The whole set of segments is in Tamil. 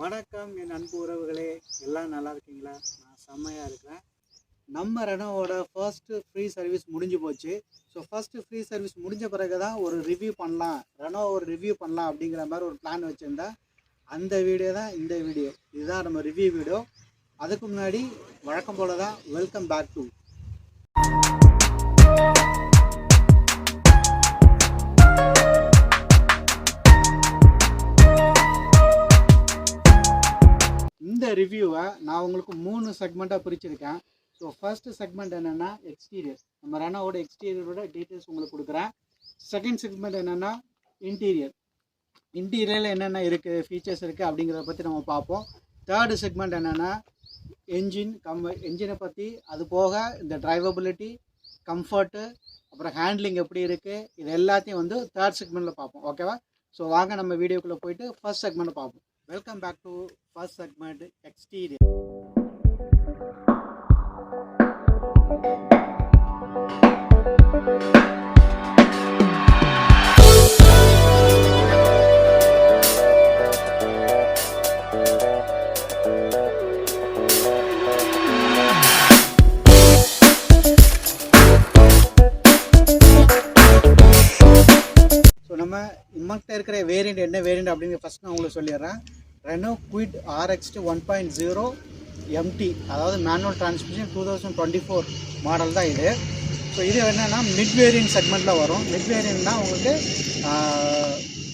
வணக்கம் என் அன்பு உறவுகளே, எல்லாம் நல்லா இருக்கீங்களா? நான் செம்மையாக இருக்கிறேன். நம்ம ரெனோவோட ஃபர்ஸ்ட்டு ஃப்ரீ சர்வீஸ் முடிஞ்சு போச்சு. ஸோ ஃபர்ஸ்ட்டு ஃப்ரீ சர்வீஸ் முடிஞ்ச பிறகு தான் ஒரு ரிவ்யூ பண்ணலாம், ரெனோ ஒரு ரிவ்யூ பண்ணலாம் அப்படிங்கிற மாதிரி ஒரு பிளான் வச்சுருந்தேன். அந்த வீடியோ தான் இந்த வீடியோ. இதுதான் நம்ம ரிவ்யூ வீடியோ. அதுக்கு முன்னாடி வழக்கம் போல தான் வெல்கம் பேக் டு இந்த ரிவ்யூவை நான் உங்களுக்கு 3 செக்மெண்ட்டாக பிரிச்சிருக்கேன். ஸோ ஃபர்ஸ்ட் செக்மெண்ட் என்னென்னா எக்ஸ்டீரியர், நம்ம ரெனோவோட எக்ஸ்டீரியரோட டீட்டெயில்ஸ் உங்களுக்கு கொடுக்குறேன். செகண்ட் செக்மெண்ட் என்னென்னா இன்டீரியரில் என்னென்ன இருக்குது, ஃபீச்சர்ஸ் இருக்குது அப்படிங்கிறத பற்றி நம்ம பார்ப்போம். தேர்டு செக்மெண்ட் என்னென்னா என்ஜினை பற்றி, அது போக இந்த டிரைவபிலிட்டி, கம்ஃபர்ட்டு, அப்புறம் ஹேண்ட்லிங் எப்படி இருக்குது, இது எல்லாத்தையும் வந்து தேர்ட் செக்மெண்ட்டில் பார்ப்போம். ஓகேவா? ஸோ வாங்க நம்ம வீடியோக்குள்ளே போயிட்டு ஃபர்ஸ்ட் செக்மெண்ட்டை பார்ப்போம். Welcome back to first segment exterior. நம்ம நம்மகிட்ட இருக்கிற வேரியண்ட் என்ன வேரியண்ட் அப்படிங்கிற ஃபஸ்ட் நான் உங்களுக்கு சொல்லிடுறேன். ரெனோ குவிட் RX 1.0 MT, அதாவது மேனுவல் டிரான்ஸ்மிஷன் 2024 மாடல் தான் இது. ஸோ இது என்னென்னா மிட் வேரியன்ட் செக்மெண்ட்டில் வரும். மிட் வேரியன்ட்னா உங்களுக்கு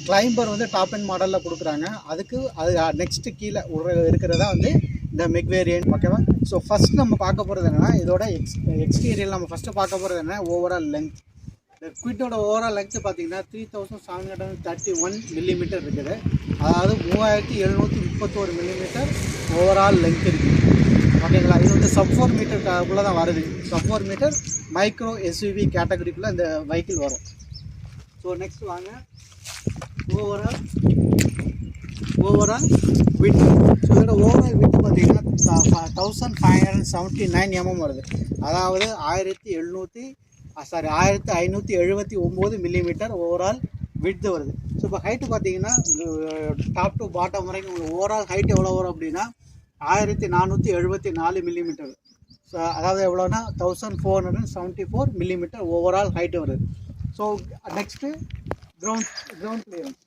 கிளைம்பர் வந்து டாப் அண்ட் மாடலில் கொடுக்குறாங்க. அதுக்கு அது நெக்ஸ்ட்டு கீழே இருக்கிறதா வந்து இந்த மிட் வேரியன்ட். ஓகேவா? ஸோ ஃபஸ்ட் நம்ம பார்க்க போகிறது என்னென்னா இதோட எக்ஸ்டீரியர். நம்ம ஃபஸ்ட்டு பார்க்க போகிறது என்ன, ஓவரால் லென்த். இந்த குவிட்டோட ஓவரால் லென்த்து பார்த்தீங்கன்னா 3731 மில்லிமீட்டர் இருக்குது. அதாவது 3731 மில்லிமீட்டர் ஓவரால் லென்த் இருக்குது. ஓகேங்களா? இது வந்து sub-4 மீட்டருக்குள்ளே தான் வருது. sub-4 மீட்டர் மைக்ரோ SUV கேட்டகரிக்குள்ளே இந்த வெஹிக்கிள் வரும். ஸோ நெக்ஸ்ட் வாங்க, ஓவரால் விட். ஸோ இதோட ஓவரால் விட்டு பார்த்தீங்கன்னா 1579 mm வருது. அதாவது 1579 மில்லிமீட்டர் ஓவரால் விட்த்து வருது. ஸோ இப்போ ஹைட்டு பார்த்தீங்கன்னா டாப் டு பாட்டம் வரைக்கும் உங்களுக்கு ஓவரால் ஹைட் எவ்வளோ வரும் அப்படின்னா 1474 மில்லிமீட்டர். ஸோ அதாவது எவ்வளோனா 1474 மில்லிமீட்டர் ஓவரால் ஹைட்டு வருது. So next ground clearance.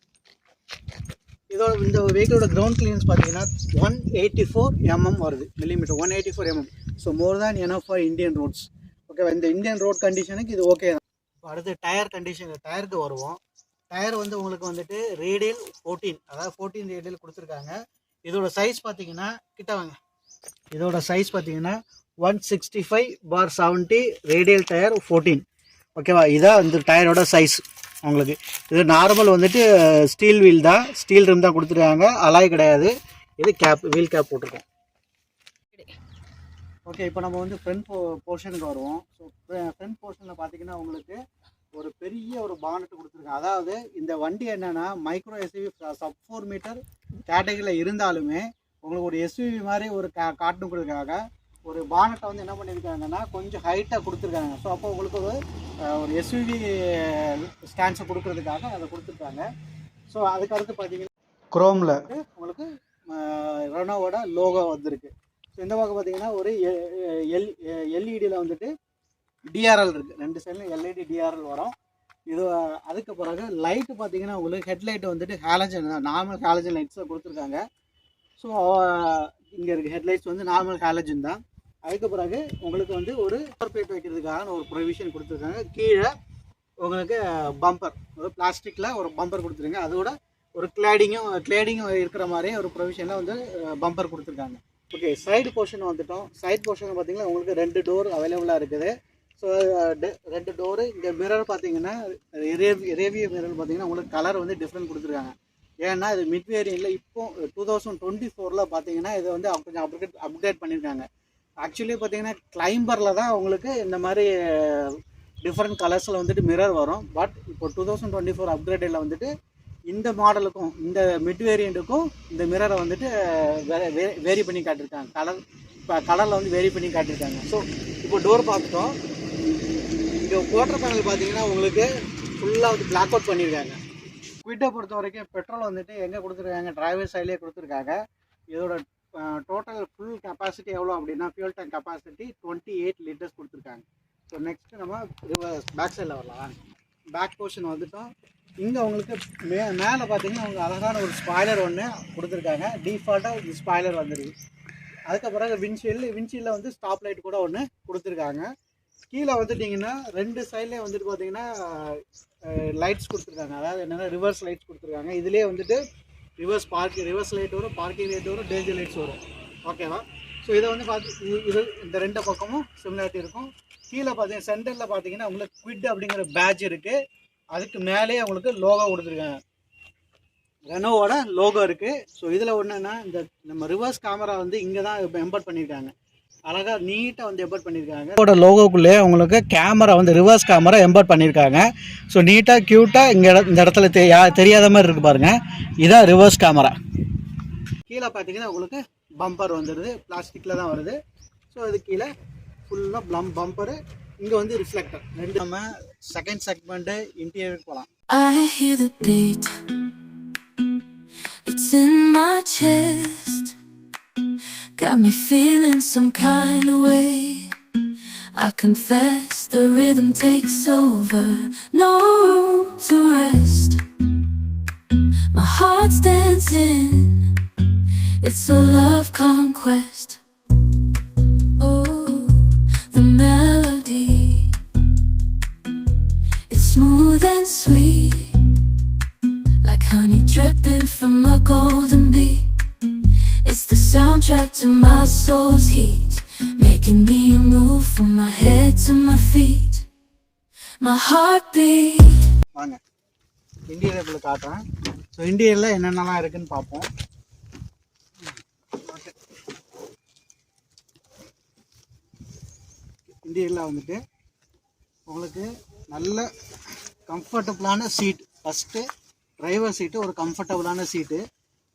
இதோட இந்த வெஹிக்கிளோட கிரவுண்ட் கிளியரன்ஸ் பார்த்தீங்கன்னா 184 mm வருது, millimetre 184 mm. So more than enough for Indian roads. ஓகேவா? இந்த இந்தியன் ரோட் கண்டிஷனுக்கு இது ஓகே தான். இப்போ அடுத்து டயர் கண்டிஷன், டயருக்கு வருவோம். டயர் வந்து உங்களுக்கு வந்துட்டு ரேடியல் 14, அதாவது 14 ரேடியல் கொடுத்துருக்காங்க. இதோட சைஸ் பார்த்தீங்கன்னா கிட்ட வாங்க, இதோட சைஸ் பார்த்தீங்கன்னா 165/70 ரேடியல் டயர் 14. ஓகேவா? இதான் இந்த டயரோட சைஸ் உங்களுக்கு. இது நார்மல் வந்துட்டு ஸ்டீல் வீல் தான், ஸ்டீல் ரிம் தான் கொடுத்துருக்காங்க, அலாய் கிடையாது. இது வீல் கேப் போட்டிருக்கோம். ஓகே, இப்போ நம்ம வந்து ஃப்ரண்ட் போர்ஷனுக்கு வருவோம். ஸோ ஃப்ரண்ட் போர்ஷனில் பார்த்தீங்கன்னா உங்களுக்கு ஒரு பெரிய ஒரு பானட் கொடுத்துருக்காங்க. அதாவது இந்த வண்டி என்னென்னா மைக்ரோ SUV sub-4 மீட்டர் கேட்டகரியில் இருந்தாலுமே உங்களுக்கு ஒரு SUV மாதிரி ஒரு காட்டணுங்கிறதுக்காக ஒரு பானட்டை வந்து என்ன பண்ணியிருக்காங்கன்னா கொஞ்சம் ஹைட்டாக கொடுத்துருக்காங்க. ஸோ அப்போ உங்களுக்கு ஒரு SUV ஸ்டாண்ட்ஸை கொடுக்கறதுக்காக அதை கொடுத்துருக்காங்க. ஸோ அதுக்கடுத்து பார்த்தீங்கன்னா குரோமில் உங்களுக்கு ரெனோவோட லோகோ வந்திருக்கு. ஸோ இந்த பக்கம் பார்த்தீங்கன்னா ஒரு எல்இடியில் வந்துட்டு DRL இருக்குது. 2 சைடில் LED DRL வரும். இது அதுக்கு பிறகு லைட்டு பார்த்தீங்கன்னா உங்களுக்கு ஹெட்லைட் வந்துட்டு ஹாலஜன், நார்மல் ஹாலஜன் லைட்ஸை கொடுத்துருக்காங்க. ஸோ இங்கே இருக்குது ஹெட்லைட்ஸ் வந்து நார்மல் ஹாலஜன் தான். அதுக்கு பிறகு உங்களுக்கு வந்து ஒரு பவர் பிளேட் வைக்கிறதுக்கான ஒரு ப்ரொவிஷன் கொடுத்துருக்காங்க. கீழே உங்களுக்கு பம்பர், ஒரு பிளாஸ்டிக்கில் ஒரு பம்பர் கொடுத்துருங்க. அதோட ஒரு கிளேடிங்கும் இருக்கிற மாதிரி ஒரு ப்ரொவிஷனில் வந்து பம்பர் கொடுத்துருக்காங்க. ஓகே, சைடு போர்ஷன் வந்துட்டோம். சைடு போர்ஷன் பார்த்தீங்கன்னா உங்களுக்கு 2 டோர் அவைலபிளாக இருக்குது. So 2 door. இந்த மிரர் பார்த்தீங்கன்னா ரேவியோ மிரர் பார்த்தீங்கன்னா உங்களுக்கு கலர் வந்து டிஃப்ரெண்ட் கொடுத்துருக்காங்க. ஏன்னா இது மிட் வேரியன்ட்டில் இப்போ 2024 பார்த்தீங்கன்னா இதை வந்து கொஞ்சம் அப்கிரேட் பண்ணியிருக்காங்க. ஆக்சுவலி பார்த்தீங்கன்னா கிளைம்பரில் தான் உங்களுக்கு இந்த மாதிரி டிஃப்ரெண்ட் கலர்ஸில் வந்துட்டு மிரர் வரும். பட் இப்போ 2024 அப்கிரேடில் வந்துட்டு இந்த மாடலுக்கும் இந்த மிட் வேரியண்ட்டுக்கும் இந்த மிரரை வந்துட்டு வேரி பண்ணி காட்டியிருக்காங்க. கலரில் வந்து வேரி பண்ணி காட்டியிருக்காங்க. ஸோ இப்போ டோர் பார்த்துட்டோம். இங்கே குவார்டர் பேனல் பார்த்தீங்கன்னா உங்களுக்கு ஃபுல்லாக வந்து பிளாக் அவுட் பண்ணியிருக்காங்க. குவிட்டை பொறுத்த வரைக்கும் பெட்ரோல் வந்துட்டு எங்கே கொடுத்துருக்காங்க, டிரைவர் சைட்லேயே கொடுத்துருக்காங்க. இதோட டோட்டல் ஃபுல் கெப்பாசிட்டி எவ்வளோ அப்படின்னா ஃபியூல் டேங்க் கெப்பாசிட்டி 28 லிட்டர்ஸ் கொடுத்துருக்காங்க. ஸோ நெக்ஸ்ட்டு நம்ம பேக் சைடில் வரலாம். பேக் போர்ஷன் வந்துட்டோம். இங்கே உங்களுக்கு மேலே பார்த்தீங்கன்னா அவங்க அழகான ஒரு ஸ்பாய்லர் ஒன்று கொடுத்துருக்காங்க. டிஃபால்ட்டாக ஒரு ஸ்பாய்லர் வந்துருக்கு. அதுக்கப்புறம் விண்ட்ஷீல்டில் வந்து ஸ்டாப் லைட் கூட ஒன்று கொடுத்துருக்காங்க. கீழே வந்துட்டிங்கன்னா 2 சைட்லேயே வந்துட்டு பார்த்தீங்கன்னா லைட்ஸ் கொடுத்துருக்காங்க. அதாவது என்னென்னா ரிவர்ஸ் லைட்ஸ் கொடுத்துருக்காங்க. இதுலேயே வந்துட்டு ரிவர்ஸ் லைட் வரும், பார்க்கிங் லைட் வரும், டேஞ்சர் லைட்ஸ் வரும். ஓகேவா? ஸோ இதை வந்து இது இந்த 2 பக்கமும் சிமிலாரிட்டி இருக்கும். கீழே பார்த்தீங்கன்னா சென்டரில் பார்த்தீங்கன்னா உங்களுக்கு குவிட் அப்படிங்கிற பேட்ச் இருக்குது. அதுக்கு மேலேயே உங்களுக்கு லோகோ கொடுத்துருக்காங்க. ரெனோவோட லோகோ இருக்குது. ஸோ இதில் ஒன்றுன்னா இந்த நம்ம ரிவர்ஸ் கேமரா வந்து இங்கே தான் எம்பர்ட் பண்ணியிருக்காங்க. அழகாக நீட்டாக வந்து எம்பர்ட் பண்ணியிருக்காங்க. இதோட லோகோக்குள்ளே உங்களுக்கு கேமரா வந்து ரிவர்ஸ் கேமரா எம்பர்ட் பண்ணியிருக்காங்க. ஸோ நீட்டாக க்யூட்டாக இந்த இடத்துல தெரியாத மாதிரி இருக்குது பாருங்கள். இதான் ரிவர்ஸ் கேமரா. கீழே பார்த்தீங்கன்னா உங்களுக்கு பம்பர் வந்துடுது, பிளாஸ்டிக்கில் தான் வருது. ஸோ இது கீழே ஃபுல்லாக பம்பரு, இங்கே வந்து ரிஃப்ளெக்டர். ரெண்டு நம்ம செகண்ட் செக்மெண்ட்டு இன்டீரியருக்கு போகலாம். It's in my chest, got me feeling some kind of way. I confess the rhythm takes over, no room to rest. My heart's dancing, it's a love conquest. Oh, the melody, it's smooth and sweet, like honey dripping from a golden bee. It's the soundtrack to my soul's heat, making me move from my head to my feet, my heartbeat. வாங்க இன்டீரியரில் காட்டுறேன். ஸோ இன்டீரியரில் என்னென்னலாம் இருக்குதுன்னு பார்ப்போம். இன்டீரியரில் வந்துட்டு உங்களுக்கு நல்ல கம்ஃபர்டபுளான சீட். ஃபஸ்ட்டு டிரைவர் சீட்டு ஒரு கம்ஃபர்டபுளான சீட்டு.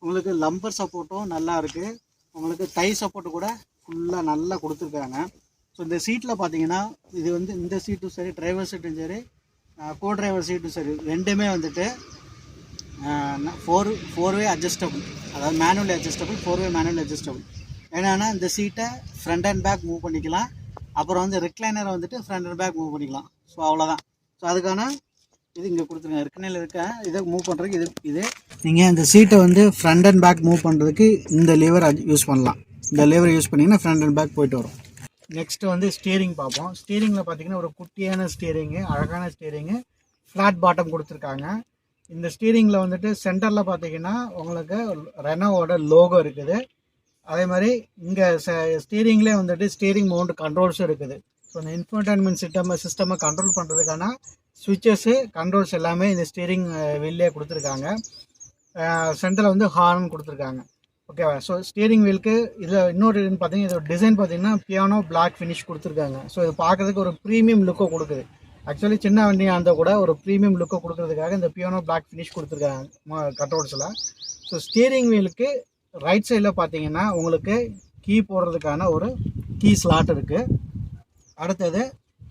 உங்களுக்கு லம்பர் சப்போர்ட்டும் நல்லா இருக்குது. உங்களுக்கு டை சப்போர்ட்டு கூட ஃபுல்லாக நல்லா கொடுத்துருக்காங்க. ஸோ இந்த சீட்டில் பார்த்தீங்கன்னா இது வந்து இந்த சீட்டும் சரி, டிரைவர் சீட்டும் சரி, கோ டிரைவர் சீட்டும் சரி, ரெண்டுமே வந்துட்டு ஃபோர் வே அட்ஜஸ்டபுள். அதாவது manually adjustable, 4-way manually adjustable. என்னென்னா இந்த சீட்டை ஃப்ரண்ட் அண்ட் பேக் மூவ் பண்ணிக்கலாம். அப்புறம் வந்து ரிக்ளைனரை வந்துட்டு ஃப்ரண்ட் அண்ட் பேக் மூவ் பண்ணிக்கலாம். ஸோ அவ்வளோதான். ஸோ அதுக்கான இது இங்கே கொடுத்துருங்க. ரிக்ளைனர் இருக்க இதை மூவ் பண்ணுறதுக்கு இது நீங்கள் இந்த சீட்டை வந்து ஃப்ரண்ட் அண்ட் பேக் மூவ் பண்ணுறதுக்கு இந்த லிவர் யூஸ் பண்ணலாம். இந்த லிவர் யூஸ் பண்ணிங்கன்னா ஃப்ரண்ட் அண்ட் பேக் போயிட்டு வரும். நெக்ஸ்ட்டு வந்து ஸ்டியரிங் பார்ப்போம். ஸ்டியரிங்கில் பார்த்தீங்கன்னா ஒரு குட்டியான ஸ்டியரிங்கு, அழகான ஸ்டியரிங்கு, ஃப்ளாட் பாட்டம் கொடுத்துருக்காங்க. இந்த ஸ்டியரிங்கில் வந்துட்டு சென்டரில் பார்த்தீங்கன்னா உங்களுக்கு ரெனோவோட லோகோ இருக்குது. அதே மாதிரி இங்கே ஸ்டியரிங்லேயே வந்துட்டு ஸ்டியரிங் மவுண்ட் கண்ட்ரோல்ஸும் இருக்குது. ஸோ இந்த இன்ஃபோர்டைன்மெண்ட் சிஸ்டமை கண்ட்ரோல் பண்ணுறதுக்கான ஸ்விட்சஸ்ஸு, கண்ட்ரோல்ஸ் எல்லாமே இந்த ஸ்டியரிங் வீல்லே கொடுத்துருக்காங்க. சென்டரில் வந்து ஹார்ன் கொடுத்துருக்காங்க. ஓகேவா? ஸோ ஸ்டியரிங் வீலுக்கு இதில் இன்னொரு இதுன்னு பார்த்தீங்கன்னா இதோட டிசைன் பார்த்தீங்கன்னா பியானோ பிளாக் ஃபினிஷ் கொடுத்துருக்காங்க. ஸோ இது பார்க்குறதுக்கு ஒரு ப்ரீமியம் லுக்கை கொடுக்குது. ஆக்சுவலி சின்ன வண்டியாக இருந்தால் கூட ஒரு ப்ரீமியம் லுக்கை கொடுக்குறதுக்காக இந்த பியானோ பிளாக் ஃபினிஷ் கொடுத்துருக்காங்க கண்ட்ரோல்ஸில். ஸோ ஸ்டியரிங் வீலுக்கு ரைட் சைடில் பார்த்தீங்கன்னா உங்களுக்கு கீ போடுறதுக்கான ஒரு கீ ஸ்லாட் இருக்குது. அடுத்தது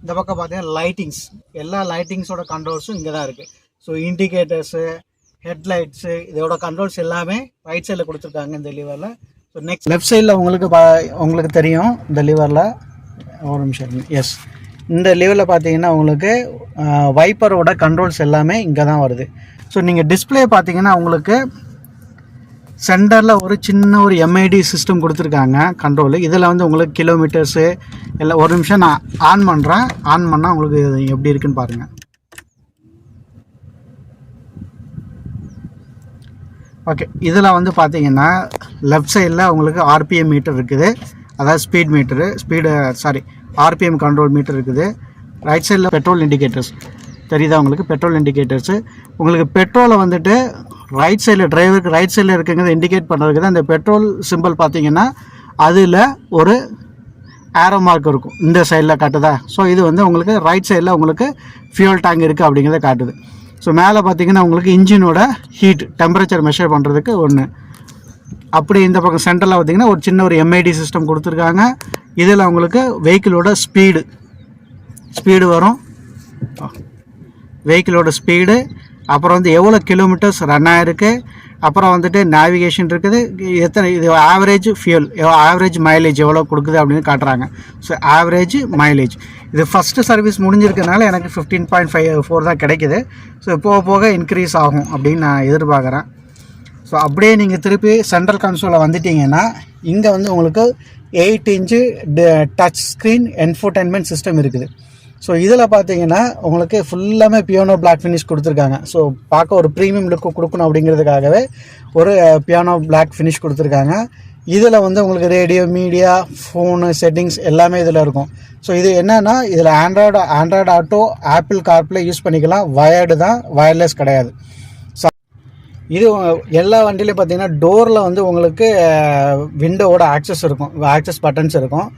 இந்த பக்கம் பார்த்தீங்கன்னா லைட்டிங்ஸ், எல்லா லைட்டிங்ஸோட கண்ட்ரோல்ஸும் இங்கே தான் இருக்குது. ஸோ இண்டிகேட்டர்ஸு, ஹெட்லைட்ஸு, இதோட கண்ட்ரோல்ஸ் எல்லாமே ரைட் சைடில் கொடுத்துருக்காங்க இந்த லிவரில். ஸோ நெக்ஸ்ட் லெஃப்ட் சைடில் உங்களுக்கு தெரியும் இந்த லிவரில் ஒரு நிமிஷம். எஸ், இந்த லிவரில் பார்த்தீங்கன்னா உங்களுக்கு வைப்பரோட கண்ட்ரோல்ஸ் எல்லாமே இங்கே தான் வருது. ஸோ நீங்கள் டிஸ்பிளே பார்த்தீங்கன்னா உங்களுக்கு சென்டரில் ஒரு சின்ன ஒரு எம்ஐடி சிஸ்டம் கொடுத்துருக்காங்க கண்ட்ரோலு. இதில் வந்து உங்களுக்கு கிலோமீட்டர்ஸு எல்லாம். ஒரு நிமிஷம் நான் ஆன் பண்ணுறேன். ஆன் பண்ணால் உங்களுக்கு எப்படி இருக்குன்னு பாருங்கள். ஓகே, இதில் வந்து பார்த்தீங்கன்னா லெஃப்ட் சைடில் உங்களுக்கு ஆர்பிஎம் மீட்டர் இருக்குது. அதாவது speed meter, RPM control meter இருக்குது. ரைட் சைடில் பெட்ரோல் இண்டிகேட்டர்ஸ் தெரியுதா உங்களுக்கு? பெட்ரோல் இண்டிகேட்டர்ஸு உங்களுக்கு பெட்ரோலை வந்துட்டு ரைட் சைடில், டிரைவருக்கு ரைட் சைடில் இருக்குங்கிறத இண்டிகேட் பண்ணுறதுக்கு தான் இந்த பெட்ரோல் சிம்பிள் பார்த்தீங்கன்னா அதில் ஒரு ஏரோ மார்க் இருக்கும். இந்த சைடில் காட்டுதா? ஸோ இது வந்து உங்களுக்கு ரைட் சைடில் உங்களுக்கு ஃபியூல் டேங்க் இருக்குது அப்படிங்கிறத காட்டுது. ஸோ மேலே பார்த்தீங்கன்னா உங்களுக்கு இன்ஜினோட ஹீட் டெம்பரேச்சர் மெஷர் பண்ணுறதுக்கு ஒன்று. அப்படி இந்த பக்கம் சென்டரில் பார்த்தீங்கன்னா ஒரு சின்ன ஒரு எம்ஐடி சிஸ்டம் கொடுத்துருக்காங்க. இதில் உங்களுக்கு வெஹிக்கிளோட ஸ்பீடு வரும். வெஹிக்கிளோட ஸ்பீடு, அப்புறம் வந்து எவ்வளோ கிலோமீட்டர்ஸ் ரன் ஆகிருக்கு, அப்புறம் வந்துட்டு நேவிகேஷன் இருக்குது, எத்தனை இது ஆவரேஜ் ஃபியூல் ஆவரேஜ் மைலேஜ் எவ்வளோ கொடுக்குது அப்படின்னு காட்டுறாங்க. ஸோ ஆவரேஜ் மைலேஜ் இது ஃபஸ்ட்டு சர்வீஸ் முடிஞ்சிருக்கனால எனக்கு 15.54 தான் கிடைக்கிது. ஸோ போக போக இன்க்ரீஸ் ஆகும் அப்படின்னு நான் எதிர்பார்க்குறேன். ஸோ அப்படியே நீங்கள் திருப்பி சென்ட்ரல் கன்சோலில் வந்துட்டிங்கன்னா இங்கே வந்து உங்களுக்கு 8 இன்ச்சு டச் ஸ்க்ரீன் என்ஃபோர்டைன்மெண்ட் சிஸ்டம் இருக்குது. ஸோ இதில் பார்த்தீங்கன்னா உங்களுக்கு ஃபுல்லாமே பியானோ பிளாக் ஃபினிஷ் கொடுத்துருக்காங்க. ஸோ பார்க்க ஒரு ப்ரீமியம் லுக்கு கொடுக்கணும் அப்படிங்கிறதுக்காகவே ஒரு பியானோ பிளாக் ஃபினிஷ் கொடுத்துருக்காங்க. இதில் வந்து உங்களுக்கு ரேடியோ, மீடியா, ஃபோனு, செட்டிங்ஸ் எல்லாமே இதில் இருக்கும். ஸோ இது என்னென்னா இதில் Android auto, apple CarPlay use பண்ணிக்கலாம். வயர்டு தான், வயர்லெஸ் கிடையாது. ஸோ இது எல்லா வண்டியிலையும் பார்த்தீங்கன்னா டோரில் வந்து உங்களுக்கு விண்டோவோட ஆக்சஸ் இருக்கும், ஆக்சஸ் பட்டன்ஸ் இருக்கும்,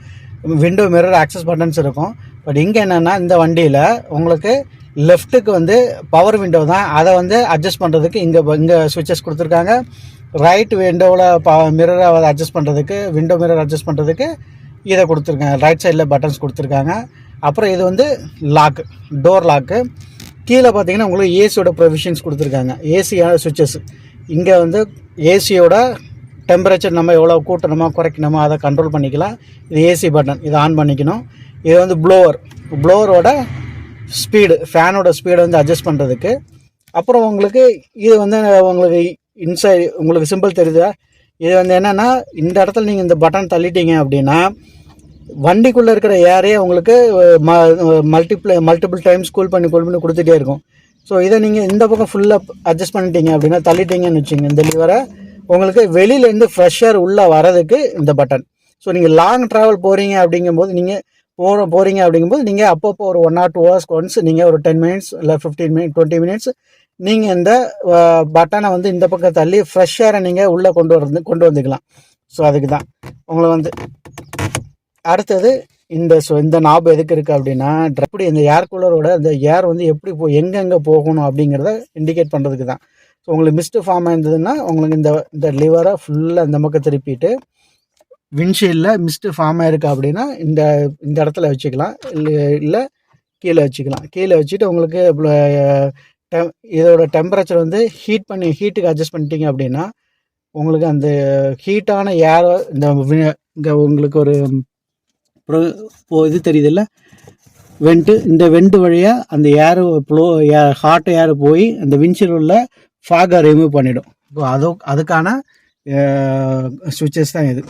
விண்டோ மிரர் ஆக்சஸ் பட்டன்ஸ் இருக்கும். பட் இங்கே என்னென்னா இந்த வண்டியில் உங்களுக்கு லெஃப்ட்டுக்கு வந்து பவர் விண்டோ தான், அதை வந்து அட்ஜஸ்ட் பண்ணுறதுக்கு இங்கே சுவிட்சஸ் கொடுத்துருக்காங்க. ரைட் விண்டோவில் மிரரை அட்ஜஸ்ட் பண்ணுறதுக்கு, விண்டோ மிரர் அட்ஜஸ்ட் பண்ணுறதுக்கு இதை கொடுத்துருக்காங்க. ரைட் சைடில் பட்டன்ஸ் கொடுத்துருக்காங்க. அப்புறம் இது வந்து லாக்கு, டோர் லாக்கு. கீழே பார்த்தீங்கன்னா உங்களுக்கு ஏசியோட ப்ரொவிஷன்ஸ் கொடுத்துருக்காங்க. ஏசியோட சுவிட்சஸ் இங்கே வந்து ஏசியோட டெம்பரேச்சர் நம்ம எவ்வளோ கூட்டணுமோ குறைக்கணுமோ அதை கண்ட்ரோல் பண்ணிக்கலாம். இது ஏசி பட்டன், இதை ஆன் பண்ணிக்கணும். இது வந்து ப்ளோவரோட ஸ்பீடு, ஃபேனோட ஸ்பீடை வந்து அட்ஜஸ்ட் பண்ணுறதுக்கு. அப்புறம் உங்களுக்கு இது வந்து உங்களுக்கு இன்சைடு உங்களுக்கு சிம்பிள் தெரியுதா, இது வந்து என்னென்னா இந்த இடத்துல நீங்கள் இந்த பட்டன் தள்ளிட்டீங்க அப்படின்னா வண்டிக்குள்ளே இருக்கிற ஏரே உங்களுக்கு மல்டிபிள் டைம்ஸ் கூல் பண்ணி கொடுத்துட்டே இருக்கும். ஸோ இதை நீங்கள் இந்த பக்கம் ஃபுல்லாக அட்ஜஸ்ட் பண்ணிட்டீங்க அப்படின்னா தள்ளிட்டீங்கன்னு வச்சுங்க இந்த லிவரை, உங்களுக்கு வெளியிலேருந்து ஃப்ரெஷ்ஷர் உள்ளே வரதுக்கு இந்த பட்டன். ஸோ நீங்கள் லாங் ட்ராவல் போகிறீங்க அப்படிங்கும்போது நீங்கள் அப்பப்போ ஒரு 1 or 2 hours ஒன்ஸ் நீங்கள் ஒரு 10 minutes இல்லை 15 minutes 20 minutes நீங்கள் இந்த பட்டனை வந்து இந்த பக்கம் தள்ளி ஃப்ரெஷ்ஷரை நீங்கள் உள்ளே கொண்டு வந்துக்கலாம். ஸோ அதுக்கு தான் உங்களை வந்து அடுத்தது இந்த நாப் எதுக்கு இருக்குது அப்படின்னா எப்படி இந்த ஏர் கூலரோட இந்த ஏர் வந்து எப்படி எங்கெங்கே போகணும் அப்படிங்கிறத இண்டிகேட் பண்ணுறதுக்கு தான். ஸோ உங்களுக்கு மிஸ்ட்டு ஃபார்ம் ஆயிருந்ததுன்னா உங்களுக்கு இந்த லிவரை ஃபுல்லாக இந்த பக்கம் திருப்பிட்டு விண்ட்ஷீல்டில் மிஸ்ட்டு ஃபார்ம் ஆயிருக்கு அப்படின்னா இந்த இடத்துல வச்சுக்கலாம், இல்லை கீழே வச்சுக்கலாம். கீழே வச்சுட்டு உங்களுக்கு இதோட டெம்பரேச்சர் வந்து ஹீட்டுக்கு அட்ஜஸ்ட் பண்ணிட்டீங்க அப்படின்னா உங்களுக்கு அந்த ஹீட்டான ஏர் இங்கே உங்களுக்கு ஒரு இது தெரியுதில்ல இந்த வெண்ட் வழியாக அந்த ஏர் ஹாட் ஏர் போய் அந்த விண்ட்ஷீல்டில் உள்ள ஃபாகை ரிமூவ் பண்ணிடும். இப்போ அதுக்கான சுவிட்சஸ் தான் இது.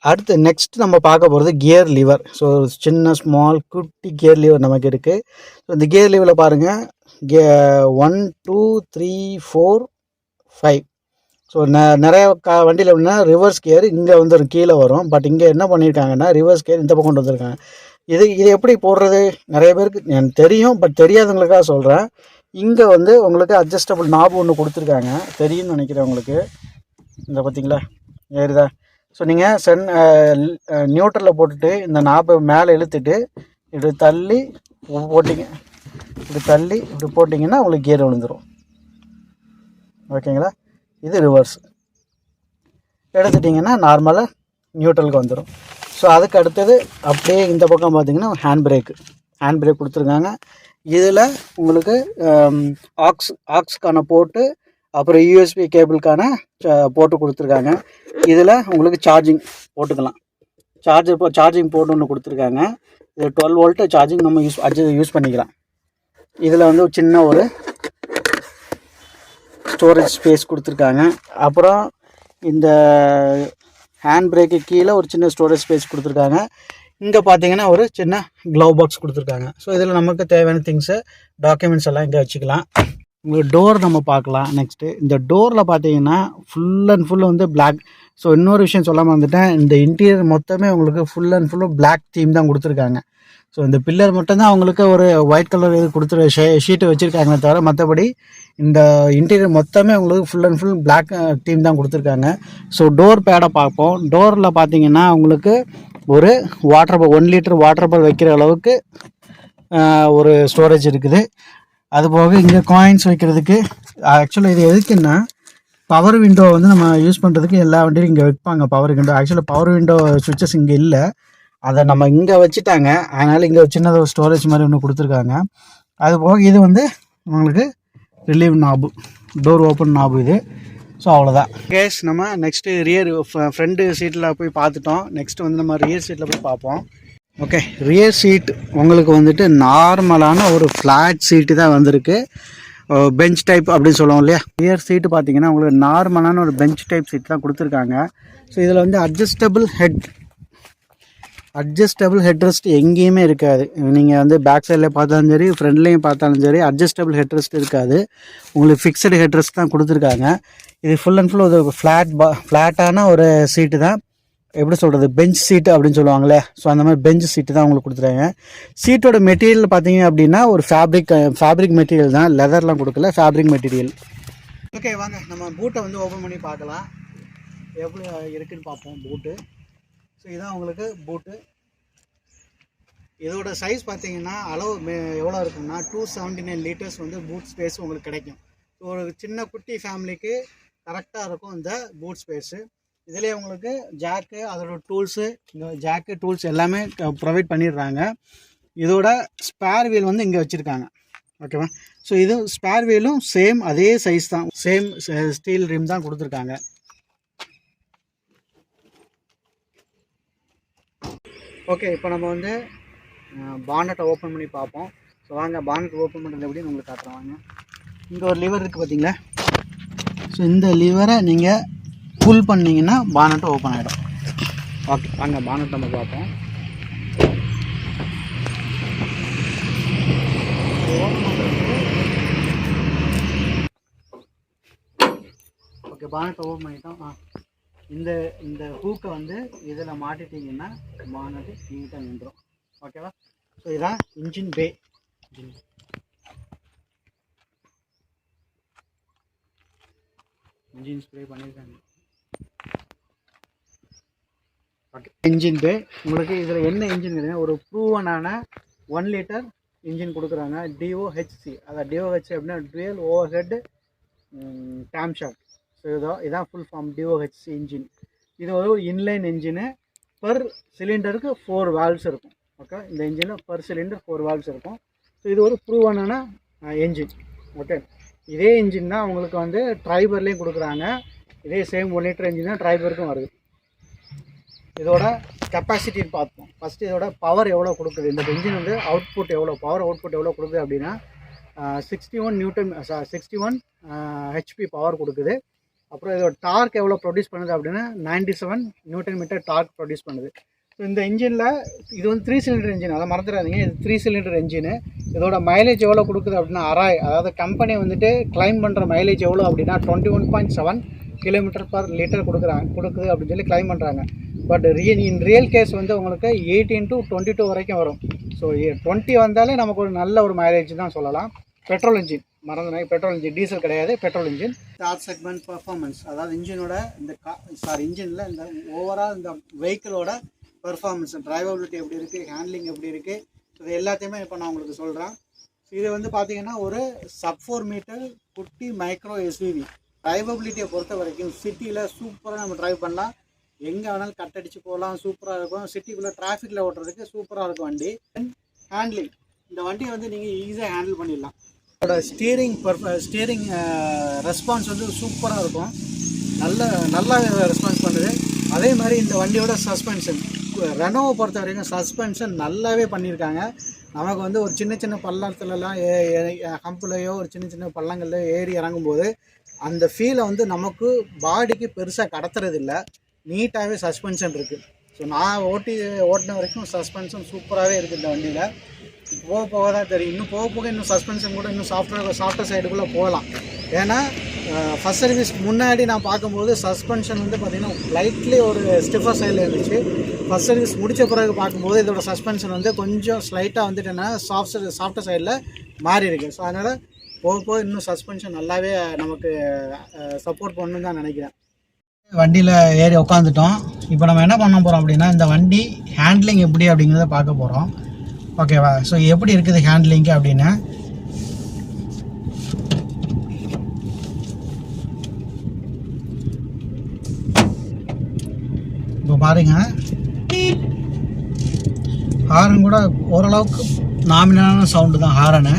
அடுத்து நெக்ஸ்ட் நம்ம பார்க்க போகிறது கியர் லிவர். ஸோ சின்ன ஸ்மால் குட்டி கியர் லிவர் நமக்கு இருக்குது. ஸோ இந்த கியர் லிவரில் பாருங்கள் 1 2 3 4 5. ஸோ நிறைய வண்டியில் எப்படின்னா ரிவர்ஸ் கியர் இங்கே வந்து கீழே வரும். பட் இங்கே என்ன பண்ணியிருக்காங்கன்னா ரிவர்ஸ் கியர் இந்த பக்கம் கொண்டு வந்திருக்காங்க. இது எப்படி போடுறது நிறைய பேருக்கு எனக்கு தெரியும், பட் தெரியாதவங்களுக்காக சொல்கிறேன். இங்கே வந்து உங்களுக்கு அட்ஜஸ்டபிள் நாப் ஒன்று கொடுத்துருக்காங்க, தெரியும்னு நினைக்கிறேன் உங்களுக்கு. இந்த பார்த்தீங்களா ஏறுதா. ஸோ நீங்கள் நியூட்ரலில் போட்டுட்டு இந்த நாப்பை மேலே இழுத்துட்டு இப்படி தள்ளி போட்டிங்கன்னா உங்களுக்கு கியர் விழுந்துடும். ஓகேங்களா. இது ரிவர்ஸ் எடுத்துட்டிங்கன்னா நார்மலாக நியூட்ரலுக்கு வந்துடும். ஸோ அதுக்கு அடுத்தது அப்படியே இந்த பக்கம் பார்த்திங்கன்னா ஹேண்ட் பிரேக் கொடுத்துருக்காங்க. இதில் உங்களுக்கு ஆக்ஸ்க்கான போட்டு, அப்புறம் யூஎஸ்பி கேபிளுக்கான போட்டு கொடுத்துருக்காங்க. இதில் உங்களுக்கு சார்ஜிங் போட்டுக்கலாம், சார்ஜிங் போட்டு ஒன்று கொடுத்துருக்காங்க. இது 12 volt சார்ஜிங் நம்ம யூஸ் பண்ணிக்கலாம். இதில் வந்து சின்ன ஒரு ஸ்டோரேஜ் ஸ்பேஸ் கொடுத்துருக்காங்க. அப்புறம் இந்த ஹேண்ட் பிரேக்கு கீழே ஒரு சின்ன ஸ்டோரேஜ் ஸ்பேஸ் கொடுத்துருக்காங்க. இங்கே பார்த்தீங்கன்னா ஒரு சின்ன க்ளவ் பாக்ஸ் கொடுத்துருக்காங்க. ஸோ இதில் நமக்கு தேவையான திங்ஸு, டாக்குமெண்ட்ஸ் எல்லாம் இங்கே வச்சுக்கலாம். உங்களுக்கு டோர் நம்ம பார்க்கலாம். நெக்ஸ்ட்டு இந்த டோரில் பார்த்தீங்கன்னா ஃபுல் அண்ட் ஃபுல் வந்து பிளாக். ஸோ இன்னொரு விஷயம் சொல்லாமல் வந்துட்டேன், இந்த இன்டீரியர் மொத்தமே உங்களுக்கு ஃபுல் அண்ட் ஃபுல்லும் பிளாக் தீம் தான் கொடுத்துருக்காங்க. ஸோ இந்த பில்லர் மட்டும்தான் அவங்களுக்கு ஒரு ஒயிட் கலர் இது கொடுத்துரு ஷீட்டு வச்சுருக்காங்களே தவிர மற்றபடி இந்த இன்டீரியர் மொத்தமே உங்களுக்கு full and full black theme தான் கொடுத்துருக்காங்க. ஸோ டோர் பேடை பார்ப்போம். டோரில் பார்த்தீங்கன்னா உங்களுக்கு ஒரு 1 liter வாட்டர் பால் வைக்கிற அளவுக்கு ஒரு ஸ்டோரேஜ் இருக்குது. அதுபோக இங்கே காயின்ஸ் வைக்கிறதுக்கு, ஆக்சுவலாக இது எதுக்குன்னா பவர் விண்டோ வந்து நம்ம யூஸ் பண்ணுறதுக்கு எல்லா வண்டியும் இங்கே வைப்பாங்க பவர் விண்டோ. ஆக்சுவலாக பவர் விண்டோ சுவிட்சஸ் இங்கே இல்லை, அதை நம்ம இங்கே வச்சுட்டாங்க. அதனால் இங்கே சின்னதாக ஒரு ஸ்டோரேஜ் மாதிரி ஒன்று கொடுத்துருக்காங்க. அது போக இது வந்து உங்களுக்கு relieve knob, door open knob இது. ஸோ அவ்வளோதான் கேஸ். நம்ம நெக்ஸ்ட்டு ரியர் ஃப்ரண்ட் சீட்டில் போய் பார்த்துட்டோம். நெக்ஸ்ட்டு வந்து நம்ம ரியர் சீட்டில் போய் பார்ப்போம். ஓகே, ரியர் சீட் உங்களுக்கு வந்துட்டு நார்மலான ஒரு ஃப்ளாட் சீட்டு தான் வந்திருக்கு. பெஞ்ச் டைப் அப்படின்னு சொல்லுவோம் இல்லையா. ரியர் சீட்டு பார்த்தீங்கன்னா உங்களுக்கு நார்மலான ஒரு பெஞ்ச் டைப் சீட் தான் கொடுத்துருக்காங்க. ஸோ இதில் வந்து அட்ஜஸ்டபிள் ஹெட்ரெஸ்ட் எங்கேயுமே இருக்காது. நீங்கள் வந்து பேக் சைடில் பார்த்தாலும் சரி, ஃப்ரண்ட்லேயும் பார்த்தாலும் சரி, அட்ஜஸ்டபிள் ஹெட்ரெஸ்ட் இருக்காது. உங்களுக்கு ஃபிக்ஸடு ஹெட்ரெஸ்ட் தான் கொடுத்துருக்காங்க. இது ஃபுல் அண்ட் ஃபுல் ஒரு ஃப்ளாட்டான ஒரு சீட்டு தான். எப்படி சொல்கிறது, பெஞ்ச் சீட்டு அப்படின்னு சொல்லுவாங்களே. ஸோ அந்த மாதிரி பெஞ்ச் சீட்டு தான் உங்களுக்கு கொடுத்துருக்காங்க. சீட்டோட மெட்டீரியல் பார்த்தீங்க அப்படின்னா ஒரு ஃபேப்ரிக் மெட்டீரியல் தான், லெதர்லாம் கொடுக்கல, ஃபேப்ரிக் மெட்டீரியல். ஓகே, வாங்க நம்ம பூட்டை வந்து ஓப்பன் பண்ணி பார்க்கலாம் எப்படி இருக்குன்னு பார்ப்போம் பூட்டு. ஸோ இதுதான் உங்களுக்கு பூட்டு. இதோட சைஸ் பார்த்தீங்கன்னா அளவு எவ்வளோ இருக்குன்னா 279 லிட்டர்ஸ் வந்து பூட் ஸ்பேஸ் உங்களுக்கு கிடைக்கும். ஸோ ஒரு சின்ன குட்டி ஃபேமிலிக்கு கரெக்டாக இருக்கும் இந்த பூட் ஸ்பேஸு. இதிலே உங்களுக்கு ஜாக்கு, அதோட டூல்ஸு, இந்த ஜாக்கு டூல்ஸ் எல்லாமே ப்ரொவைட் பண்ணிடுறாங்க. இதோட ஸ்பேர் வீல் வந்து இங்கே வச்சுருக்காங்க. ஓகேவா. ஸோ இது ஸ்பேர் வீலும் சேம் அதே சைஸ் தான், சேம் ஸ்டீல் ரிம் தான் கொடுத்துருக்காங்க. ஓகே, இப்போ நம்ம வந்து பானட்டை ஓப்பன் பண்ணி பார்ப்போம். ஸோ வாங்க பானட் ஓப்பன் பண்ணுறது எப்படின்னு உங்களுக்கு காட்டுறேன். வாங்க, இங்கே ஒரு லிவர் இருக்குது பார்த்தீங்களா. ஸோ இந்த லிவரை நீங்கள் புல் பண்ணிங்கன்னா பானட்டு ஓப்பன் ஆகிடும். ஓகே, வாங்க பானட் நம்ம பார்ப்போம். ஓகே, பானட் ஓப்பன் பண்ணிட்டோம். இந்த ஹூக்கை வந்து இதில் மாட்டிட்டிங்கன்னா பானட்டு நீட்டாக நின்றுடும். ஓகேவா. ஸோ இதான் இன்ஜின் பே. இன்ஜின் ஸ்ப்ரே பண்ணியிருக்காங்க. ஓகே, இன்ஜின் பே உங்களுக்கு இதில் என்ன இன்ஜின் கிடையாது, ஒரு ப்ரூவனான 1 லிட்டர் இன்ஜின் கொடுக்குறாங்க. DOHC, அதாவது DOHC அப்படின்னா dual over head cam shaft. So இதான் ஃபுல் ஃபார்ம் DOHC இன்ஜின். இது ஒரு இன்லைன் இன்ஜினு. பர் சிலிண்டருக்கு 4 வால்வ்ஸ் இருக்கும். ஓகே, இந்த இன்ஜினில் பர் சிலிண்டர் 4 வால்வ்ஸ் இருக்கும். ஸோ இது ஒரு ப்ரூவனான என்ஜின். ஓகே, இதே இன்ஜின் தான் உங்களுக்கு வந்து ட்ரைபர்லேயும் கொடுக்குறாங்க. இதே சேம் 1 லிட்டர் இன்ஜின் தான் ட்ரைபருக்கும் வருது. இதோட கெப்பாசிட்டின்னு பார்ப்போம். ஃபஸ்ட்டு இதோட பவர் எவ்வளோ கொடுக்குது, இந்த இன்ஜின் வந்து அவுட்புட் எவ்வளோ, பவர் அவுட்புட் எவ்வளோ கொடுக்குது அப்படின்னா 61 HP பவர் கொடுக்குது. அப்புறம் இதோட டார்க் எவ்வளோ ப்ரொடியூஸ் பண்ணுது அப்படின்னா 97 Nm டார்க் ப்ரொடியூஸ் பண்ணுது. ஸோ இந்த இன்ஜினில் இது வந்து 3 சிலிண்டர் இன்ஜின், அதை மறந்துடாதீங்க. இது 3 சிலிண்டர் இன்ஜினு. இதோட மைலேஜ் எவ்வளோ கொடுக்குது அப்படின்னா அதாவது கம்பெனி வந்துட்டு கிளைம் பண்ணுற மைலேஜ் எவ்வளோ அப்படின்னா 21.7 km/லிட்டர் கொடுக்குது அப்படின்னு சொல்லி கிளைம் பண்ணுறாங்க. பட் இன் ரியல் கேஸ் வந்து உங்களுக்கு 18 to 22 வரைக்கும் வரும். ஸோ 20 வந்தாலே நமக்கு ஒரு நல்ல ஒரு மைலேஜ் தான் சொல்லலாம். பெட்ரோல் இன்ஜின், மறந்துனாங்க, பெட்ரோல் இன்ஜின், டீசல் கிடையாது, petrol engine. Start segment performance, அதாவது இன்ஜினோட இன்ஜினில் இந்த ஓவரால் இந்த வெஹிக்கிளோட பர்ஃபார்மன்ஸ், டிரைவபிலிட்டி எப்படி இருக்குது, ஹேண்ட்லிங் எப்படி இருக்குது, இது எல்லாத்தையுமே இப்போ நான் உங்களுக்கு சொல்கிறேன். இது வந்து பார்த்தீங்கன்னா ஒரு sub-4 மீட்டர் குட்டி மைக்ரோ எஸ்யூவி. டிரைவபிலிட்டியை பொறுத்த வரைக்கும் சிட்டியில் சூப்பராக நம்ம ட்ரைவ் பண்ணலாம். எங்கே வேணாலும் கட் அடித்து போகலாம், சூப்பராக இருக்கும். சிட்டிக்குள்ளே டிராஃபிக்கில் ஓட்டுறதுக்கு சூப்பராக இருக்கும் வண்டி. ஹேண்ட்லிங், இந்த வண்டியை வந்து நீங்கள் ஈஸியாக ஹேண்டில் பண்ணிடலாம். அதோட ஸ்டீரிங் ரெஸ்பான்ஸ் வந்து சூப்பராக இருக்கும். நல்லா ரெஸ்பான்ஸ் பண்ணுது. அதே மாதிரி இந்த வண்டியோட சஸ்பென்ஷன், ரெனோவை பொறுத்த வரைக்கும் சஸ்பென்ஷன் நல்லாவே பண்ணியிருக்காங்க. நமக்கு வந்து ஒரு சின்ன பள்ளத்துலலாம் ஹம்புலையோ ஒரு சின்ன பள்ளங்கள்லையோ ஏறி இறங்கும்போது அந்த ஃபீலை வந்து நமக்கு பாடிக்கு பெருசாக கடத்துறதில்லை. நீட்டாகவே சஸ்பென்ஷன் இருக்குது. ஸோ நான் ஓட்டின வரைக்கும் சஸ்பென்ஷன் சூப்பராகவே இருக்குது இந்த வண்டியில். போக தான் தெரியும். இன்னும் போக இன்னும் சஸ்பென்ஷன் கூட இன்னும் சாஃப்ட்வேர் சைடுக்குள்ளே போகலாம். ஏன்னா ஃபஸ்ட் சர்வீஸ் முன்னாடி நான் பார்க்கும்போது சஸ்பென்ஷன் வந்து பார்த்திங்கன்னா லைட்லி ஒரு ஸ்டிஃபர் சைடில் இருந்துச்சு. ஃபஸ்ட் சர்வீஸ் முடித்த பிறகு பார்க்கும்போது இதோட சஸ்பென்ஷன் வந்து கொஞ்சம் ஸ்லைட்டாக வந்துட்டு என்ன சாஃப்ட்வேர் சைடில் மாறி இருக்குது. ஸோ அதனால் போக இன்னும் சஸ்பென்ஷன் நல்லாவே நமக்கு சப்போர்ட் பண்ணணுன்னு தான் நினைக்கிறேன். வண்டியில் ஏறி உட்காந்துட்டோம். இப்போ நம்ம என்ன பண்ண போகிறோம் அப்படின்னா இந்த வண்டி ஹேண்ட்லிங் எப்படி அப்படிங்கிறத பார்க்க போகிறோம். ஓகேவா. ஸோ எப்படி இருக்குது ஹேண்ட்லிங்கு அப்படின்னா, இப்போ பாருங்க, ஹாரன் கூட ஓரளவுக்கு நாமினலான சவுண்டு தான் ஹாரனு.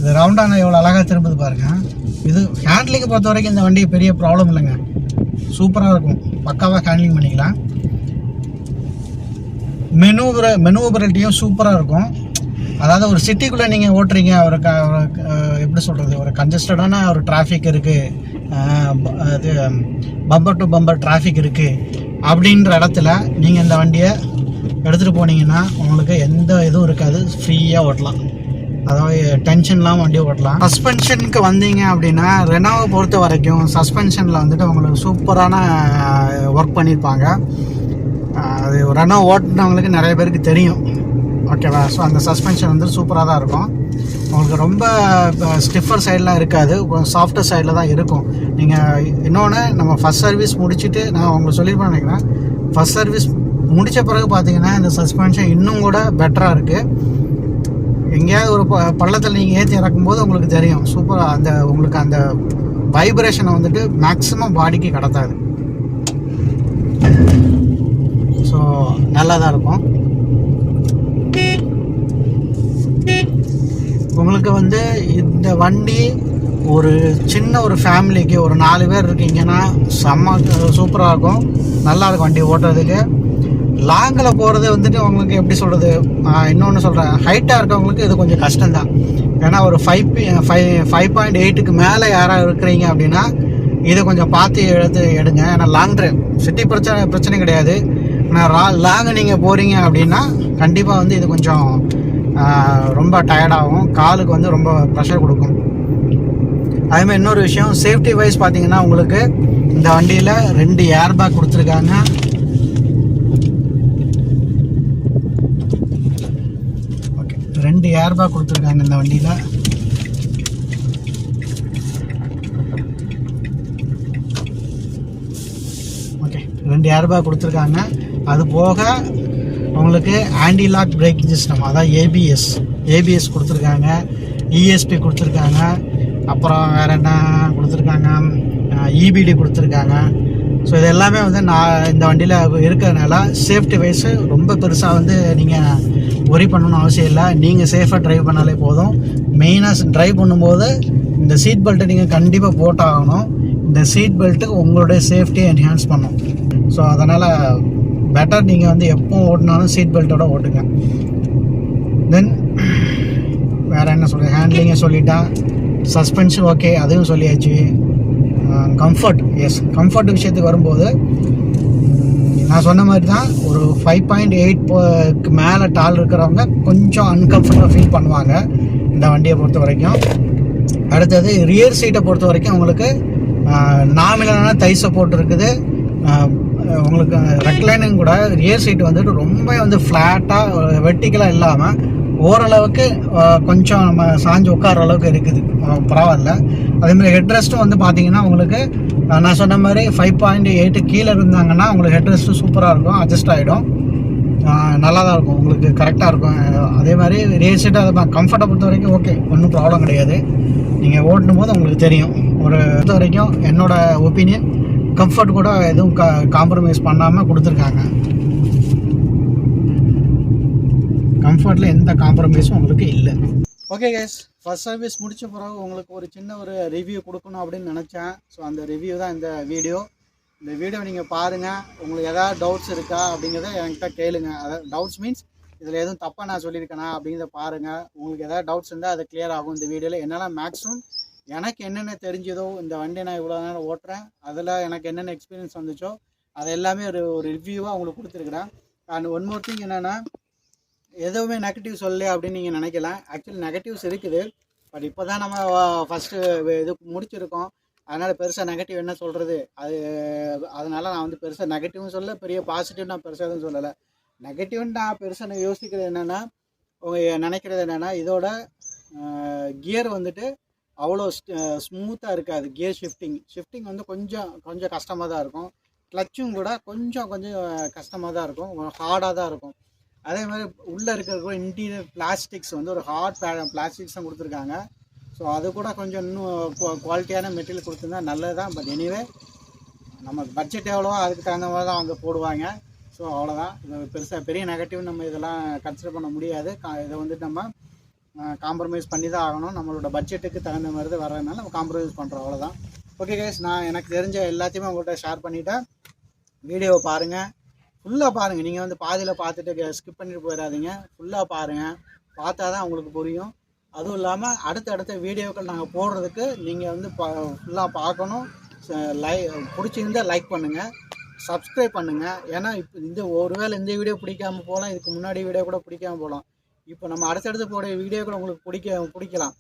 இது ரவுண்டான எவ்வளோ அழகாக திரும்புது பாருங்கள். இது ஹேண்ட்லிங்கை பொறுத்த வரைக்கும் இந்த வண்டி பெரிய ப்ராப்ளம் இல்லைங்க, சூப்பராக இருக்கும், பக்காவாக ஹேண்ட்லிங் பண்ணிக்கலாம். மெனுவபிலிட்டியும் சூப்பராக இருக்கும். அதாவது ஒரு சிட்டிக்குள்ளே நீங்கள் ஓட்டுறீங்க, ஒரு எப்படி சொல்கிறது, ஒரு கன்ஜஸ்டடான ஒரு டிராஃபிக் இருக்குது, அது பம்பர் டு பம்பர் டிராஃபிக் இருக்குது அப்படின்ற இடத்துல நீங்கள் இந்த வண்டியை எடுத்துகிட்டு போனீங்கன்னா உங்களுக்கு எந்த இதுவும் இருக்காது, ஃப்ரீயாக ஓட்டலாம். அதாவது டென்ஷன் இல்லாமல் வண்டியை ஓட்டலாம். சஸ்பென்ஷனுக்கு வந்தீங்க அப்படின்னா ரெனாவை பொறுத்த வரைக்கும் சஸ்பென்ஷனில் வந்துட்டு உங்களுக்கு சூப்பரான ஒர்க் பண்ணியிருப்பாங்க. அது ரெனோ ஓட்டினவங்களுக்கு நிறைய பேருக்கு தெரியும், ஓகேவா? ஸோ அந்த சஸ்பென்ஷன் வந்து சூப்பராக தான் இருக்கும். உங்களுக்கு ரொம்ப ஸ்டிஃபர் சைடெலாம் இருக்காது, கொஞ்சம் சாஃப்டர் சைடில் தான் இருக்கும். நீங்கள் இன்னொன்று, நம்ம ஃபஸ்ட் சர்வீஸ் முடிச்சுட்டு நான் உங்களுக்கு சொல்லியிருப்பேன் நினைக்கிறேன், ஃபஸ்ட் சர்வீஸ் முடித்த பிறகு பார்த்தீங்கன்னா இந்த சஸ்பென்ஷன் இன்னும் கூட பெட்டராக இருக்குது. எங்கேயாவது ஒரு பள்ளத்தில் நீங்கள் ஏற்றி இறக்கும்போது உங்களுக்கு தெரியும் சூப்பராக அந்த உங்களுக்கு அந்த வைப்ரேஷனை வந்துட்டு மேக்ஸிமம் பாடிக்கு கடத்தாது. ஸோ நல்லா தான் இருக்கும். உங்களுக்கு வந்து இந்த வண்டி ஒரு சின்ன ஒரு ஃபேமிலிக்கு ஒரு 4 பேர் இருக்கீங்கன்னா செம்ம சூப்பராக இருக்கும், நல்லாயிருக்கும் வண்டி ஓட்டுறதுக்கு. லாங்கில் போகிறது வந்துட்டு உங்களுக்கு எப்படி சொல்கிறது, இன்னொன்று சொல்கிறேன், ஹைட்டாக இருக்கவங்களுக்கு இது கொஞ்சம் கஷ்டம்தான். ஏன்னா ஒரு 5.8க்கு மேலே யாராக இருக்கிறீங்க அப்படின்னா இதை கொஞ்சம் பார்த்து எடுங்க. ஏன்னா லாங் ட்ரைவ் சிட்டி பிரச்சனை கிடையாது, ஆனால் லாங் நீங்கள் போகிறீங்க அப்படின்னா கண்டிப்பாக வந்து இது கொஞ்சம் ரொம்ப டயர்டாகும், காலுக்கு வந்து ரொம்ப ப்ரெஷர் கொடுக்கும். அதேமாதிரி இன்னொரு விஷயம், சேஃப்டி வைஸ் பார்த்தீங்கன்னா உங்களுக்கு இந்த வண்டியில் 2 ஏர் பேக் கொடுத்துருக்காங்க. ஓகே, 2 ஏர் பேக் கொடுத்துருக்காங்க இந்த வண்டியில். ஓகே, 2 ஏர் பேக் கொடுத்துருக்காங்க. அது போக உங்களுக்கு ஆன்டி லாக் பிரேக்கிங் சிஸ்டம், அதாவது ஏபிஎஸ் கொடுத்துருக்காங்க, இஎஸ்பி கொடுத்துருக்காங்க, அப்புறம் வேறு என்ன கொடுத்துருக்காங்க, இபிடி கொடுத்துருக்காங்க. ஸோ இது எல்லாமே வந்து நான் இந்த வண்டியில் இருக்கிறதுனால சேஃப்டி வைஸு ரொம்ப பெருசாக வந்து நீங்கள் ஒரி பண்ணணும்னு அவசியம் இல்லை. நீங்கள் சேஃபாக ட்ரைவ் பண்ணாலே போதும். மெயினாக ட்ரைவ் பண்ணும்போது இந்த சீட் பெல்ட்டை நீங்கள் கண்டிப்பாக போட்டாகணும். இந்த சீட் பெல்ட்டு உங்களுடைய சேஃப்டியை என்ஹான்ஸ் பண்ணும். ஸோ அதனால் பெட்டர் நீங்கள் வந்து எப்போ ஓட்டினாலும் சீட் பெல்ட்டோட ஓட்டுங்க. தென் வேறு என்ன சொல்கிறேன், ஹேண்ட்லிங்கை சொல்லிட்டா, சஸ்பென்ஷன் ஓகே அதையும் சொல்லியாச்சு. கம்ஃபர்ட், எஸ், கம்ஃபர்ட் விஷயத்துக்கு வரும்போது நான் சொன்ன மாதிரி தான், ஒரு 5.8க்கு மேலே டால் இருக்கிறவங்க கொஞ்சம் அன்கம்ஃபர்டபுளாக ஃபீல் பண்ணுவாங்க இந்த வண்டியை பொறுத்த வரைக்கும். அடுத்தது ரியர் சீட்டை பொறுத்த வரைக்கும் உங்களுக்கு நாமினலான தை சப்போர்ட் இருக்குது. உங்களுக்கு ரெக்லைனிங் கூட ரியர் சீட் வந்துட்டு ரொம்ப வந்து ஃப்ளாட்டாக வெர்டிக்கலாக இல்லாமல் ஓரளவுக்கு கொஞ்சம் நம்ம சாஞ்சு உட்கார அளவுக்கு இருக்குது, பரவாயில்ல. அதேமாதிரி ஹெட் ரெஸ்ட்டும் வந்து பார்த்தீங்கன்னா உங்களுக்கு நான் சொன்ன மாதிரி 5.8 கீழே இருந்தாங்கன்னா உங்களுக்கு ஹெட் ரெஸ்ட்டும் சூப்பராக இருக்கும், அட்ஜஸ்ட் ஆகிடும், நல்லா தான் இருக்கும், உங்களுக்கு கரெக்டாக இருக்கும். அதே மாதிரி ரியர் சீட்டு அதை கம்ஃபர்ட்டை பொறுத்த வரைக்கும் ஓகே, ஒன்றும் ப்ராப்ளம் கிடையாது. நீங்கள் ஓட்டும் போது உங்களுக்கு தெரியும். ஒரு பொறுத்த வரைக்கும் என்னோடய ஒப்பீனியன், கம்ஃபர்ட் கூட எதுவும் காம்ப்ரமைஸ் பண்ணாமல் கொடுத்துருக்காங்க. கம்ஃபர்ட்டில் எந்த காம்ப்ரமைஸும் உங்களுக்கு இல்லை. ஓகே கைஸ், ஃபர்ஸ்ட் சர்வீஸ் முடித்த பிறகு உங்களுக்கு ஒரு சின்ன ஒரு ரிவ்யூ கொடுக்கணும் அப்படின்னு நினச்சேன். ஸோ அந்த ரிவ்யூ தான் இந்த வீடியோ. இந்த வீடியோ நீங்கள் பாருங்கள், உங்களுக்கு எதாவது டவுட்ஸ் இருக்கா அப்படிங்கிறத என்கிட்ட கேளுங்க. அதாவது டவுட்ஸ் மீன்ஸ் இதில் எதுவும் தப்பாக நான் சொல்லியிருக்கேனா அப்படிங்கிறத பாருங்கள். உங்களுக்கு எதாவது டவுட்ஸ் இருந்தால் அது கிளியர் ஆகும் இந்த வீடியோவில். என்னால் மேக்ஸிமம் எனக்கு என்னென்ன தெரிஞ்சதோ, இந்த வண்டியை நான் இவ்வளோ நேரம் ஓட்டுறேன், அதில் எனக்கு என்னென்ன எக்ஸ்பீரியன்ஸ் வந்துச்சோ அது எல்லாமே ஒரு ரிவ்யூவாக உங்களுக்கு கொடுத்துருக்குறேன். அண்ட் ஒன் மோர் திங் என்னென்னா, எதுவுமே நெகட்டிவ் சொல்லலை அப்படின்னு நீங்கள் நினைக்கலாம். ஆக்சுவலி நெகட்டிவ்ஸ் இருக்குது, பட் இப்போ தான் நம்ம ஃபஸ்ட்டு இது முடிச்சிருக்கோம். அதனால் பெருசாக நெகட்டிவ் என்ன சொல்கிறது, அதனால் நான் வந்து பெருசாக நெகட்டிவ்னு சொல்ல, பெரிய பாசிட்டிவ் நான் பெருசாக எதுவும் சொல்லலை. நெகட்டிவ்னு நான் பெருசாக நான் யோசிக்கிறது என்னென்னா, நினைக்கிறது என்னென்னா, இதோட கியர் வந்துட்டு அவ்வளோ ஸ்மூத்தாக இருக்காது. கியர் ஷிஃப்டிங் வந்து கொஞ்சம் கஷ்டமாக தான் இருக்கும். கிளச்சும் கூட கொஞ்சம் கஷ்டமாக தான் இருக்கும், ஹார்டாக தான் இருக்கும். அதே மாதிரி உள்ளே இருக்கிற இன்டீரியர் பிளாஸ்டிக்ஸ் வந்து ஒரு ஹார்ட் பிளாஸ்டிக்ஸ் தான் கொடுத்துருக்காங்க. ஸோ அது கூட கொஞ்சம் இன்னும் குவாலிட்டியான மெட்டீரியல் கொடுத்துருந்தா நல்லது தான். பட் எனிவே நம்ம பட்ஜெட் எவ்வளவோ அதுக்கு தகுந்த மாதிரி தான் அவங்க போடுவாங்க. ஸோ அவ்வளோதான். இது பெரிய நெகட்டிவ் நம்ம இதெல்லாம் கன்சிடர் பண்ண முடியாது. இதை வந்துட்டு நம்ம காம்ப்ரமைஸ் பண்ணி தான் ஆகணும். நம்மளோட பட்ஜெட்டுக்கு தகுந்த மாதிரி தான் வர்றதுனால நம்ம காம்ப்ரமைஸ் பண்ணுறோம், அவ்வளோதான். ஓகே கைஸ், நான் எனக்கு தெரிஞ்ச எல்லாத்தையுமே உங்கள்கிட்ட ஷேர் பண்ணிவிட்டேன். வீடியோவை பாருங்கள், ஃபுல்லாக பாருங்கள். நீங்கள் வந்து பாதியில் பார்த்துட்டு ஸ்கிப் பண்ணிட்டு போயிடாதீங்க, ஃபுல்லாக பாருங்கள். பார்த்தா தான் உங்களுக்கு புரியும். அதுவும் இல்லாமல் அடுத்தடுத்த வீடியோக்கள் நாங்கள் போடுறதுக்கு நீங்கள் வந்து ஃபுல்லாக பார்க்கணும். பிடிச்சிருந்தால் லைக் பண்ணுங்கள், சப்ஸ்கிரைப் பண்ணுங்கள். ஏன்னா இப்போ ஒருவேளை இந்த வீடியோ பிடிக்காமல் போகலாம், இதுக்கு முன்னாடி வீடியோ கூட பிடிக்காமல் போகலாம். இப்போ நம்ம அடுத்தடுத்து போடுற வீடியோ கூட உங்களுக்கு பிடிக்கலாம்.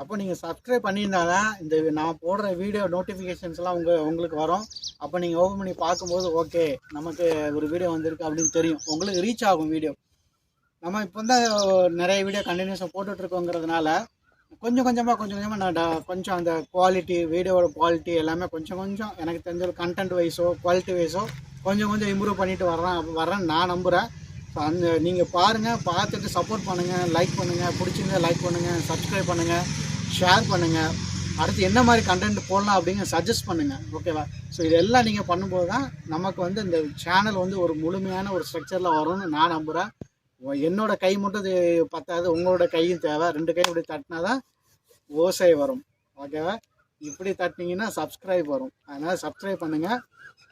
அப்போ நீங்கள் சப்ஸ்கிரைப் பண்ணியிருந்தால் தான் இந்த நான் போடுற வீடியோ நோட்டிஃபிகேஷன்ஸ்லாம் உங்களுக்கு வரும். அப்போ நீங்கள் ஓப்பன் பண்ணி பார்க்கும்போது ஓகே நமக்கு ஒரு வீடியோ வந்திருக்கு அப்படின்னு தெரியும், உங்களுக்கு ரீச் ஆகும் வீடியோ. நம்ம இப்போ தான் நிறைய வீடியோ கண்டினியூஸாக போட்டுட்ருக்கோங்கிறதுனால கொஞ்சம் கொஞ்சமாக நான் கொஞ்சம் அந்த குவாலிட்டி, வீடியோவோட குவாலிட்டி எல்லாமே கொஞ்சம் எனக்கு தெரிஞ்ச கண்டென்ட் வைஸோ குவாலிட்டி வைஸோ கொஞ்சம் இம்ப்ரூவ் பண்ணிட்டு வர்றேன்னு நான் நம்புகிறேன். ஸோ அந்த நீங்கள் பாருங்கள், பார்த்துட்டு சப்போர்ட் பண்ணுங்கள், லைக் பண்ணுங்கள், பிடிச்சிருந்தா லைக் பண்ணுங்கள், சப்ஸ்கிரைப் பண்ணுங்கள், ஷேர் பண்ணுங்கள். அடுத்து என்ன மாதிரி கண்டென்ட் போடலாம் அப்படிங்கிற சஜஸ்ட் பண்ணுங்கள், ஓகேவா? ஸோ இதெல்லாம் நீங்கள் பண்ணும்போது தான் நமக்கு வந்து இந்த சேனல் வந்து ஒரு முழுமையான ஒரு ஸ்ட்ரக்சரில் வரும்னு நான் நம்புகிறேன். என்னோட கை மட்டும் இது பத்தாது, உங்களோட கையும் தேவை. 2 கை இப்படி தட்டினா தான் ஓசை வரும், ஓகேவா? இப்படி தட்டினீங்கன்னா சப்ஸ்கிரைப் வரும். அதனால் சப்ஸ்கிரைப் பண்ணுங்கள்,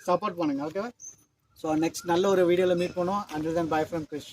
சப்போர்ட் பண்ணுங்கள், ஓகேவா? ஸோ நெக்ஸ்ட் நல்ல ஒரு வீடியோவில் மீட் பண்ணுவோம். Until then bye from Girish.